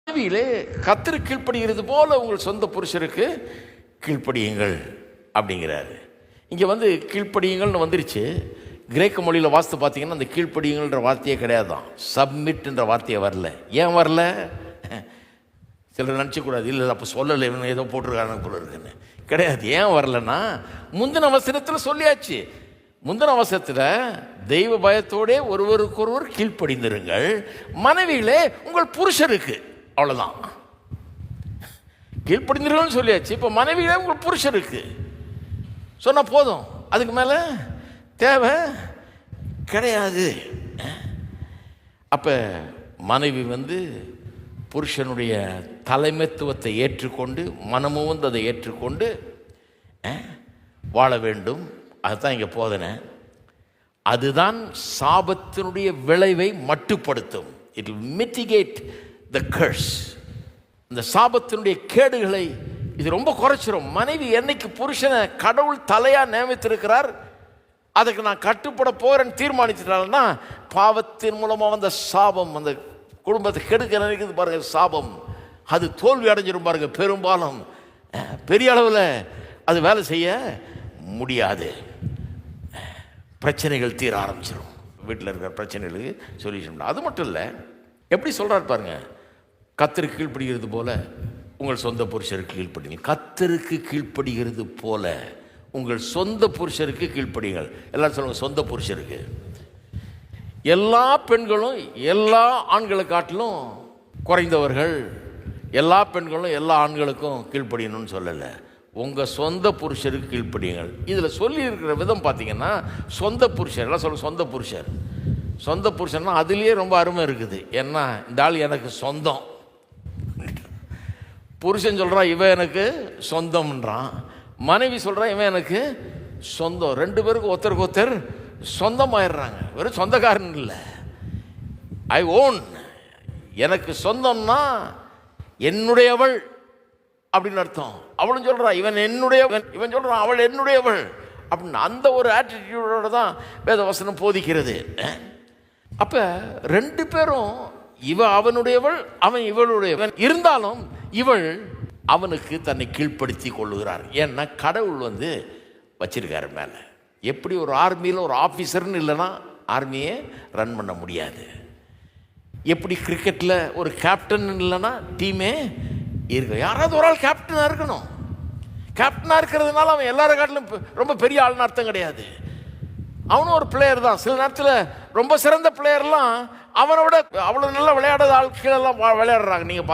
மனைவியிலே கர்த்தருக்கு கீழ்ப்படுகிறது போல உங்கள் சொந்த புருஷருக்கு கீழ்ப்படியுங்கள் அப்படிங்கிறாரு. இங்கே கீழ்ப்படியுங்கள்னு வந்துருச்சு. கிரேக்க மொழியில் வாஸ்து பார்த்தீங்கன்னா அந்த கீழ்ப்படியுங்கள்ன்ற வார்த்தையே கிடையாதான். சப்மிட்ன்ற வார்த்தையே வரல. ஏன் வரல? சிலர் நினச்சக்கூடாது, இல்லை அப்போ சொல்லலை, இவன் ஏதோ போட்டிருக்காங்க போல இருக்குன்னு. கிடையாது. ஏன் வரலன்னா முந்தின அவசரத்தில் சொல்லியாச்சு. முந்தின அவசரத்தில் தெய்வ பயத்தோடே ஒருவருக்கொருவர் கீழ்ப்படிந்திருங்கள், மனைவிகளே உங்கள் புருஷருக்கு. அவ்வளோதான். கீழ்ப்படிந்திருங்கள்னு சொல்லியாச்சு. இப்போ மனைவிகளே உங்கள் புருஷருக்கு சொன்னால் போதும், அதுக்கு மேலே தேவை கிடையாது. அப்போ மனைவி புருஷனுடைய தலைமைத்துவத்தை ஏற்றுக்கொண்டு மனமும் அதை ஏற்றுக்கொண்டு வாழ வேண்டும். அதுதான் இங்கே போதனை. அதுதான் சாபத்தினுடைய விளைவை மட்டுப்படுத்தும். It will mitigate the curse. இந்த சாபத்தினுடைய கேடுகளை இது ரொம்ப குறைச்சிரும். மனைவி என்னைக்கு புருஷனை கடவுள் தலையா நியமித்திருக்கிறார், அதுக்கு நான் கட்டுப்பட போறேன்னு தீர்மானிச்சிட்டாங்கன்னா பாவத்தின் மூலமாக வந்த சாபம் அந்த குடும்பத்தை கெடுக்க நினைக்கிறது பாருங்க, சாபம் அது தோல்வி அடைஞ்சிரும் பாருங்க. பெரும்பாலும் பெரிய அளவில் அது வேலை செய்ய முடியாது. பிரச்சனைகள் தீர ஆரம்பிச்சிடும். வீட்டில் இருக்கிற பிரச்சனைகளுக்கு சொல்யூஷன். அது மட்டும் இல்லை, எப்படி சொல்கிறார் பாருங்க, கர்த்தருக்கு கீழ்ப்படுகிறது போல உங்கள் சொந்த புருஷருக்கு கீழ்ப்படிங்க. கர்த்தருக்கு கீழ்ப்படுகிறது போல உங்கள் சொந்த புருஷருக்கு கீழ்ப்படிங்கள். எல்லாரும் சொல்லுங்கள், சொந்த புருஷருக்கு. எல்லா பெண்களும் எல்லா ஆண்களை காட்டிலும் குறைந்தவர்கள். எல்லா பெண்களும் எல்லா ஆண்களுக்கும் கீழ்ப்படியணும்னு சொல்லலை. உங்கள் சொந்த புருஷருக்கு கீழ்ப்படியுங்கள். இதில் சொல்லி இருக்கிற விதம் பார்த்தீங்கன்னா, சொந்த புருஷர் எல்லாம் சொல்ல, சொந்த புருஷர். சொந்த புருஷன்னா அதுலேயே ரொம்ப அருமை இருக்குது. ஏன்னா இந்த ஆள் எனக்கு சொந்தம். புருஷன் சொல்கிறான் இவன் எனக்கு சொந்தம்ன்றான், மனைவி சொல்கிறான் இவன் எனக்கு சொந்தம். ரெண்டு பேருக்கு ஒருத்தருக்கு ஒருத்தர் சொந்தமாயிடுறாங்க. வெறும் சொந்தக்காரன் இல்லை, ஐ ஓன். எனக்கு சொந்தம்னா என்னுடையவள் அப்படின்னு அர்த்தம். அவளும் சொல்கிறா இவன் என்னுடையவன், இவன் சொல்கிறான் அவள் என்னுடையவள் அப்படின்னு. அந்த ஒரு ஆட்டிடியூடோடு தான் வேத வசனம் போதிக்கிறது. அப்போ ரெண்டு பேரும், இவ அவனுடையவள், அவன் இவளுடையவன். இருந்தாலும் இவள் அவனுக்கு தன்னை கீழ்ப்படுத்தி கொள்ளுகிறார். ஏன்னா கடவுள் வச்சிருக்காரு மேலே. எப்படி ஒரு ஆர்மியில் ஒரு ஆஃபீஸர்னு இல்லைன்னா ஆர்மியை ரன் பண்ண முடியாது. எப்படி கிரிக்கெட்டில் ஒரு கேப்டன் இல்லைன்னா டீமே இருக்கு. யாராவது ஒரு ஆள் கேப்டனாக இருக்கணும். கேப்டனாக இருக்கிறதுனால அவன் எல்லார காட்டிலும் ரொம்ப பெரிய ஆள்னு அர்த்தம் கிடையாது. அவனும் ஒரு பிளேயர் தான். சில நேரத்தில் ரொம்ப சிறந்த பிளேயர்லாம் அவனோட அவ்வளோ நல்லா விளையாடாத ஆட்களெல்லாம் விளையாடுறாங்க. நீங்கள்